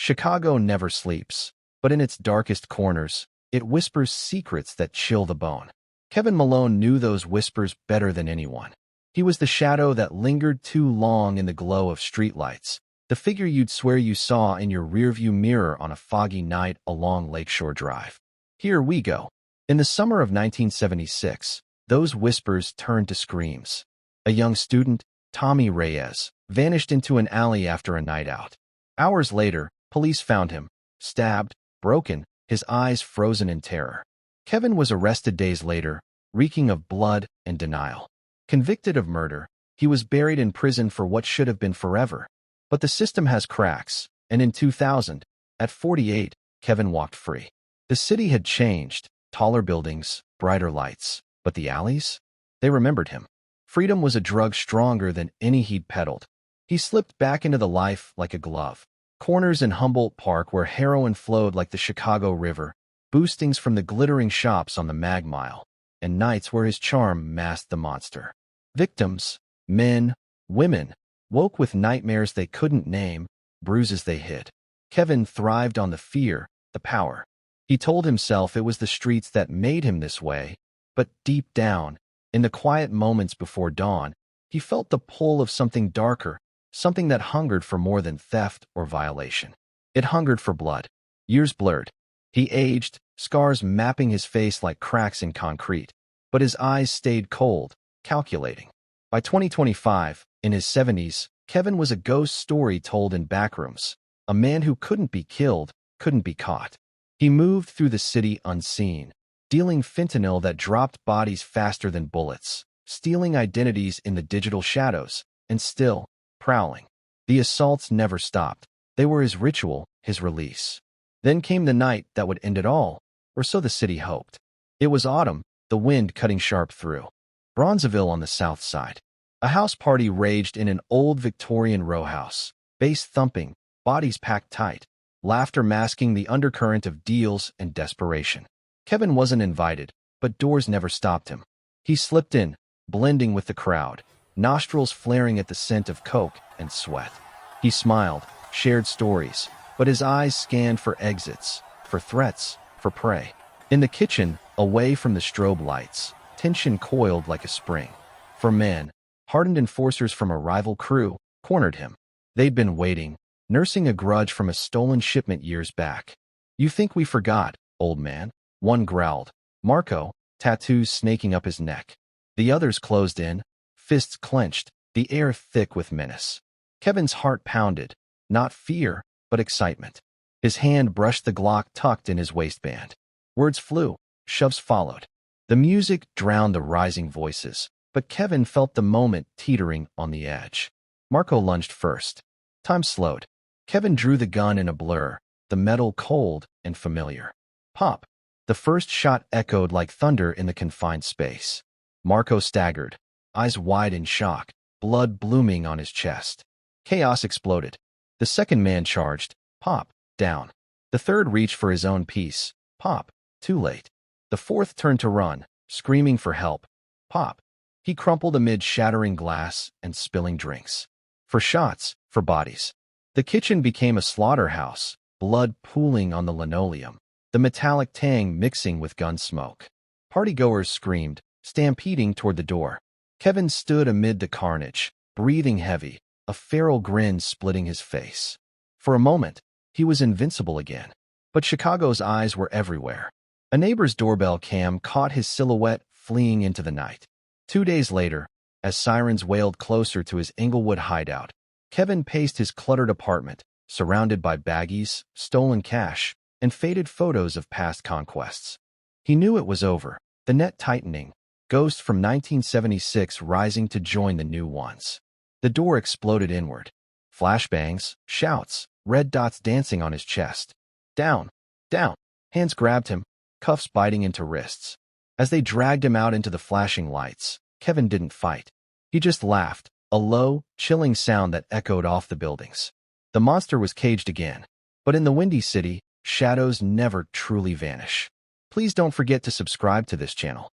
Chicago never sleeps, but in its darkest corners, it whispers secrets that chill the bone. Kevin Malone knew those whispers better than anyone. He was the shadow that lingered too long in the glow of streetlights, the figure you'd swear you saw in your rearview mirror on a foggy night along Lakeshore Drive. Here we go. In the summer of 1976, those whispers turned to screams. A young student, Tommy Reyes, vanished into an alley after a night out. Hours later, police found him, stabbed, broken, his eyes frozen in terror. Kevin was arrested days later, reeking of blood and denial. Convicted of murder, he was buried in prison for what should have been forever. But the system has cracks, and in 2000, at 48, Kevin walked free. The city had changed, taller buildings, brighter lights, but the alleys? They remembered him. Freedom was a drug stronger than any he'd peddled. He slipped back into the life like a glove. Corners in Humboldt Park where heroin flowed like the Chicago River, boostings from the glittering shops on the Mag Mile, and nights where his charm masked the monster. Victims, men, women, woke with nightmares they couldn't name, bruises they hid. Kevin thrived on the fear, the power. He told himself it was the streets that made him this way, but deep down, in the quiet moments before dawn, he felt the pull of something darker, something that hungered for more than theft or violation. It hungered for blood. Years blurred. He aged, scars mapping his face like cracks in concrete, but his eyes stayed cold, calculating. By 2025, in his 70s, Kevin was a ghost story told in backrooms, a man who couldn't be killed, couldn't be caught. He moved through the city unseen, dealing fentanyl that dropped bodies faster than bullets, stealing identities in the digital shadows, and still, prowling. The assaults never stopped. They were his ritual, his release. Then came the night that would end it all, or so the city hoped. It was autumn, the wind cutting sharp through. Bronzeville on the south side. A house party raged in an old Victorian row house, bass thumping, bodies packed tight, laughter masking the undercurrent of deals and desperation. Kevin wasn't invited, but doors never stopped him. He slipped in, blending with the crowd, nostrils flaring at the scent of coke and sweat. He smiled, shared stories, but his eyes scanned for exits, for threats, for prey. In the kitchen, away from the strobe lights, tension coiled like a spring. For men, hardened enforcers from a rival crew, cornered him. They'd been waiting, nursing a grudge from a stolen shipment years back. "You think we forgot, old man?" One growled. Marco, tattoos snaking up his neck. The others closed in, fists clenched, the air thick with menace. Kevin's heart pounded, not fear, but excitement. His hand brushed the Glock tucked in his waistband. Words flew, shoves followed. The music drowned the rising voices, but Kevin felt the moment teetering on the edge. Marco lunged first. Time slowed. Kevin drew the gun in a blur, the metal cold and familiar. Pop. The first shot echoed like thunder in the confined space. Marco staggered, eyes wide in shock, blood blooming on his chest. Chaos exploded. The second man charged. Pop. Down. The third reached for his own piece. Pop. Too late. The fourth turned to run, screaming for help. Pop. He crumpled amid shattering glass and spilling drinks. For shots, for bodies. The kitchen became a slaughterhouse, blood pooling on the linoleum, the metallic tang mixing with gun smoke. Partygoers screamed, stampeding toward the door. Kevin stood amid the carnage, breathing heavy, a feral grin splitting his face. For a moment, he was invincible again. But Chicago's eyes were everywhere. A neighbor's doorbell cam caught his silhouette fleeing into the night. 2 days later, as sirens wailed closer to his Inglewood hideout, Kevin paced his cluttered apartment, surrounded by baggies, stolen cash, and faded photos of past conquests. He knew it was over, the net tightening, ghosts from 1976 rising to join the new ones. The door exploded inward. Flashbangs, shouts, red dots dancing on his chest. Down, down. Hands grabbed him, cuffs biting into wrists. As they dragged him out into the flashing lights, Kevin didn't fight. He just laughed, a low, chilling sound that echoed off the buildings. The monster was caged again. But in the Windy City, shadows never truly vanish. Please don't forget to subscribe to this channel.